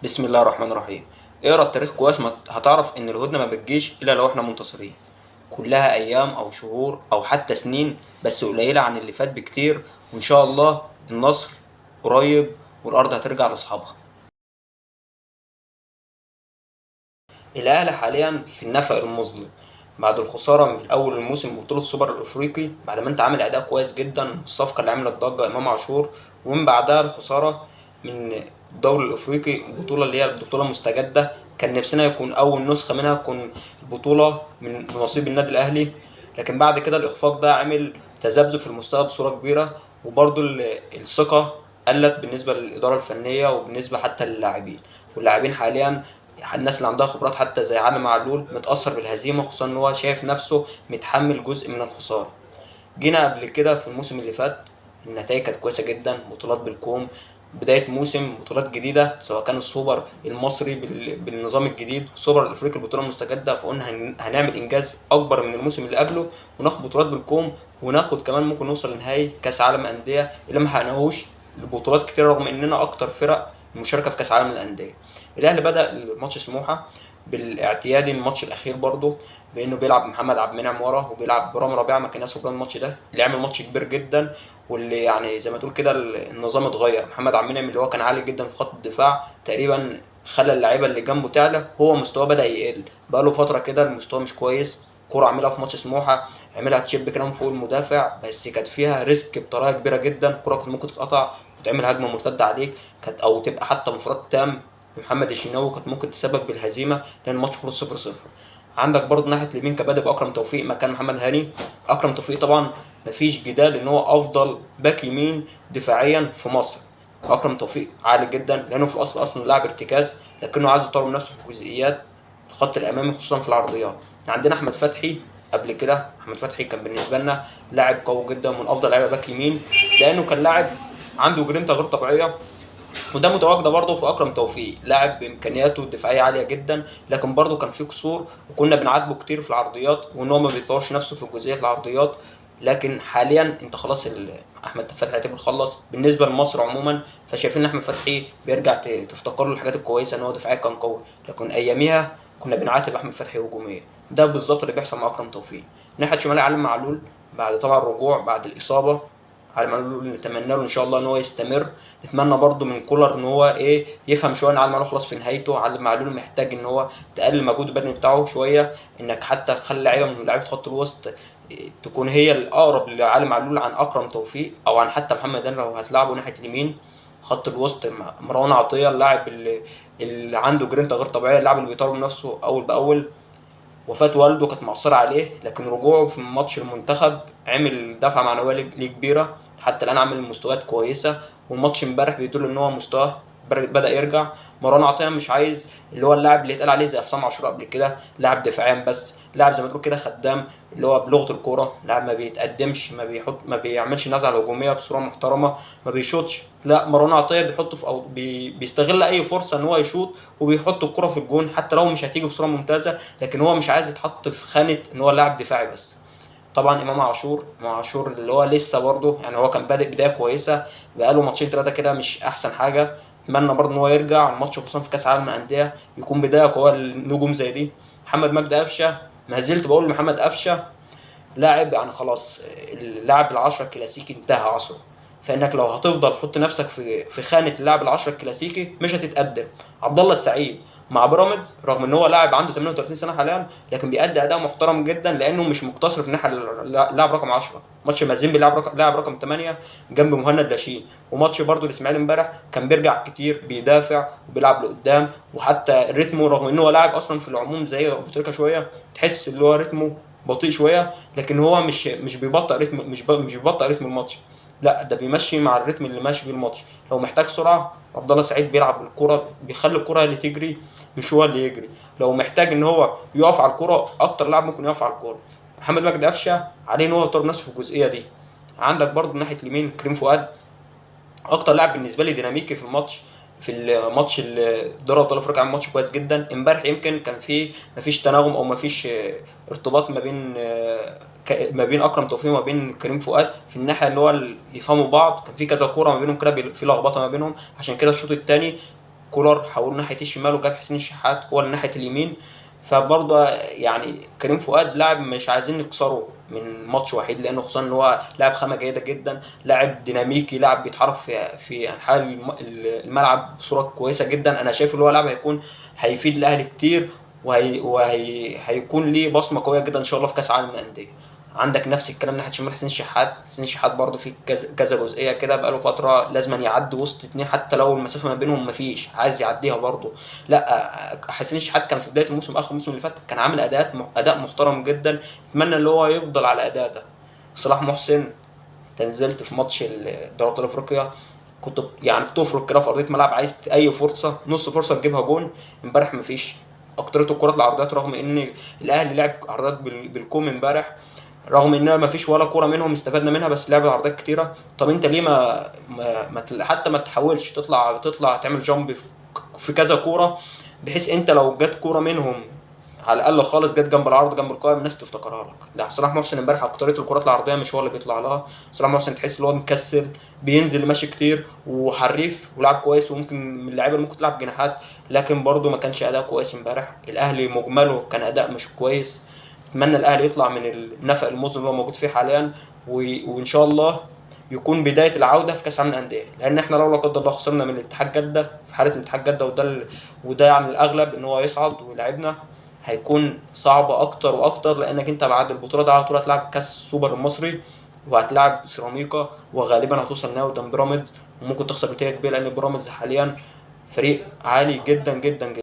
بسم الله الرحمن الرحيم. اقرا التاريخ كويس، ما هتعرف ان الهدنه ما بتجيش الا لو احنا منتصرين. كلها ايام او شهور او حتى سنين، بس قليله عن اللي فات بكتير. وان شاء الله النصر قريب والارض هترجع لاصحابها. الاهلي حاليا في النفق المظلم بعد الخساره من اول الموسم ببطوله السوبر الافريقي، بعد ما انت عامل اداء كويس جدا، الصفقه اللي عملت ضجه امام عاشور، ومن بعدها الخساره من الدوري الافريقي، البطوله اللي هي البطوله مستجده. كان نفسنا يكون اول نسخه منها تكون البطوله من نصيب النادي الاهلي، لكن بعد كده الاخفاق ده عمل تذبذب في المستوى بصوره كبيره، وبرضه الثقه قلت بالنسبه للاداره الفنيه وبالنسبه حتى للاعبين. واللاعبين حاليا، الناس اللي عندها خبرات حتى زي علي معلول، متأثر بالهزيمة، خصوصا ان هو شايف نفسه متحمل جزء من الخسارة. جينا قبل كده في الموسم اللي فات، النتائج كانت كويسة جدا، بطولات بالكوم، بداية موسم بطولات جديدة، سواء كان السوبر المصري بالنظام الجديد، والسوبر الافريقي البطولة المستجدة. فقلنا هنعمل انجاز اكبر من الموسم اللي قبله، وناخد بطولات بالكوم، وناخد كمان ممكن نوصل لنهائي كاس عالم اندية اللي ما حققناهوش لبطولات كتير، رغم اننا اكتر فرق مشاركة في كاس عالم الاندية. الاهلي بدأ الماتش سموحة بالاعتيادي، الماتش الاخير برضه، بانه بيلعب محمد عبد المنعم ورا، وبيلعب برامي ربيعه مكان ياسر ابراهيم. الماتش ده اللي عمل ماتش كبير جدا، واللي يعني زي ما تقول كده النظام اتغير. محمد عبد المنعم اللي هو كان عالي جدا في خط الدفاع تقريبا، خلى اللعيبه اللي جنبه تعلى، هو مستواه بدا يقل بقاله فتره كده، المستوى مش كويس. كرة عملها في ماتش سموحة، عملها تشيب كده من فوق المدافع، بس كانت فيها ريسك بطريقه كبيره جدا. الكرة كانت ممكن تتقطع وتعمل هجمه مرتده عليك، كانت او تبقى حتى انفراد تام محمد الشناوي، كانت ممكن تسبب بالهزيمه، لان الماتش خلص 0-0. عندك برضه ناحيه اليمين كبادئ باكرم توفيق مكان محمد هاني. اكرم توفيق طبعا مفيش جدال ان هو افضل باك يمين دفاعيا في مصر. اكرم توفيق عالي جدا، لانه في الاصل اصلا لاعب ارتكاز، لكنه عايز يطور من نفسه في جزئيات الخط الامامي، خصوصا في العرضيات. عندنا احمد فتحي. قبل كده احمد فتحي كان بالنسبه لنا لاعب قوي جدا، من افضل لعيبه باك يمين، لانه كان لاعب عنده جرينتا غير طبيعيه. وده متواجده برضه في اكرم توفيق، لاعب بامكانياته الدفاعيه عاليه جدا، لكن برضه كان فيه قصور، وكنا بنعاتبه كتير في العرضيات، وان هو ما بيطورش نفسه في جزئيه العرضيات. لكن حاليا انت خلاص احمد فتحي اعتبر خلص بالنسبه لمصر عموما، فشايفين ان احمد فتحي بيرجع تفتكر له الحاجات الكويسه، ان هو دفاعيا كان قوي، لكن اياميها كنا بنعاتب احمد فتحي هجوميا. ده بالظبط اللي بيحصل مع اكرم توفيق. ناحيه شمال علي معلول، بعد طبعا الرجوع بعد الاصابه، على معلول نتمنى له ان شاء الله ان هو يستمر. نتمنى برضو من كولر ان هو يفهم شويه ان علي معلول خلاص في نهايته. علي معلول محتاج ان هو تقلل المجهود البدني بتاعه شويه، انك حتى تخلي لعيبه من لعيبه خط الوسط تكون هي الاقرب لعلي معلول عن اكرم توفيق، او عن حتى محمد هاني لو هتلعبه ناحيه اليمين. خط الوسط مروان عطيه، اللاعب اللي عنده جرينتا غير طبيعيه، اللاعب اللي بيطور من نفسه اول باول. وفاة والده كانت مأثرة عليه، لكن رجوعه في ماتش المنتخب عمل دفعة معنوية ليه كبيرة، حتى الآن عامل مستويات كويسة، والماتش امبارح بيدل إن هو مستواه بدأ يرجع. مروان عطية مش عايز اللي هو اللاعب اللي اتقال عليه زي حسام عاشور قبل كده، لاعب دفاعيا بس، لاعب زي ما تقول كده خدام، اللي هو بلغة الكورة لاعب ما بيتقدمش، ما بيعملش نزعة هجومية بصورة محترمة، ما بيشوطش. لا، مروان عطية بيحط في أو بيستغل أي فرصة إن هو يشوط، وبيحط الكرة في الجون حتى لو مش هتيجي بصورة ممتازة، لكن هو مش عايز يتحط في خانة ان هو لاعب دفاعي بس. طبعا امام عاشور اللي هو لسه برضه، يعني هو كان بادئ بدايه كويسه، بقاله ماتشين ثلاثه كده مش احسن حاجه. اتمنى برضه ان هو يرجع الماتش، خصوصا في كاس عالم الانديه، يكون بدايه قويه للنجوم زي دي. محمد مجدي قفشه، ما زلت بقول محمد قفشه لاعب يعني خلاص، اللاعب العشرة الكلاسيكي انتهى عصره. فانك لو هتفضل تحط نفسك في خانه اللاعب العشرة الكلاسيكي مش هتتقدم. عبد الله السعيد مع بيراميدز، رغم ان هو لاعب عنده 38 سنه حاليا، لكن بيأدي اداء محترم جدا، لانه مش مقتصر في الناحيه لاعب رقم 10. ماتش مازيمبي لاعب رقم 8 جنب مهند داشين. وماتش برضه الاسماعيلي امبارح كان بيرجع كتير، بيدافع وبيلعب لقدام، وحتى رتمه، رغم ان هو لاعب اصلا في العموم زي ابو تريكه شويه، تحس اللي هو رتمه بطيء شويه، لكن هو مش بيبطئ رتم، مش بيبطئ رتم الماتش. لا، ده بيمشي مع الريتم اللي ماشي بيه الماتش. لو محتاج سرعه، عبد الله سعيد بيلعب بالكره، بيخلي الكره اللي تجري مش هو اللي يجري. لو محتاج ان هو يقف على الكره، اكتر لاعب ممكن يقف على الكره. محمد مجدي قفشه عليه ان هو يطور نفسه في الجزئيه دي. عندك برضه ناحيه اليمين كريم فؤاد، اكتر لاعب بالنسبه لي ديناميكي في الماتش. في الماتش دوري ابطال افريقيا عمل ماتش كويس جدا امبارح. يمكن كان في مفيش تناغم، او مفيش ارتباط ما بين اكرم توفيق وما بين كريم فؤاد في الناحيه ان هو يفهموا بعض. كان في كذا كوره ما بينهم كده، في لخبطه ما بينهم، عشان كده الشوط الثاني كولر حول ناحيه الشمال وجاب حسين الشحات هو ناحيه اليمين. فبرضه يعني كريم فؤاد لاعب مش عايزين نكسره من ماتش وحيد، لانه خصوصا ان هو لاعب خامه جيده جدا، لاعب ديناميكي، لاعب بيتحرك في انحاء الملعب بصوره كويسه جدا. انا شايف ان هو لاعب هيفيد الاهلي كتير، هيكون ليه بصمه قويه جدا ان شاء الله في كاس العالم للانديه. عندك نفس الكلام ناحيه شمال حسين الشحات. حسين الشحات برضه في كذا جزئيه كده بقاله فتره لازم يعدي وسط اتنين، حتى لو المسافه ما بينهم مفيش عايز يعديها برضه. لا حسين الشحات كان في بدايه الموسم اخر الموسم اللي فات كان عامل اداء محترم جدا، اتمنى اللي هو يفضل على الاداء ده. صلاح محسن، نزلت في ماتش دوري ابطال افريقيا، كنت يعني بتفرك كده في ارضيه ملعب عايز اي فرصه، نص فرصه تجيبها جون. امبارح مفيش، اكترته الكرات العرضيات، رغم ان الاهلي لعب عرضيات بالكوم امبارح، رغم ان ما فيش ولا كوره منهم استفدنا منها، بس لعب عرضيات كتيره. طب انت ليه حتى ما تحاولش تطلع تعمل جامب في كذا كوره، بحيث انت لو جت كوره منهم على الاقل خالص جت جنب العرض جنب القائم الناس تفتكرها لك. لا صلاح محسن امبارح اكتريه الكرات العرضيه مش هو اللي بيطلع لها. صلاح محسن تحس ان هو مكسل، بينزل ماشي كتير وحريف ولاعب كويس، وممكن من اللعيبه اللي ممكن تلعب جناحات، لكن برضه ما كانش اداء كويس امبارح. الاهلي مجمله كان اداء مش كويس. اتمنى الاهلي يطلع من النفق المظلم اللي هو موجود فيه حاليا، وان شاء الله يكون بدايه العوده في كاس العالم للانديه، لان احنا لو لا قدر الله خسرنا من الاتحاد جده في حاله الاتحاد جده، وده يعني الاغلب ان هو يصعد ويلعبنا، هيكون صعب اكتر واكتر، لانك انت بعد البطوله دي على طول هتلعب كاس سوبر المصري، وهتلعب سيراميكا، وغالبا هتوصل نهائي قدام بيراميدز، وممكن تخسر نتيجه كبيره لان بيراميدز حاليا فريق عالي جدا جدا جدا.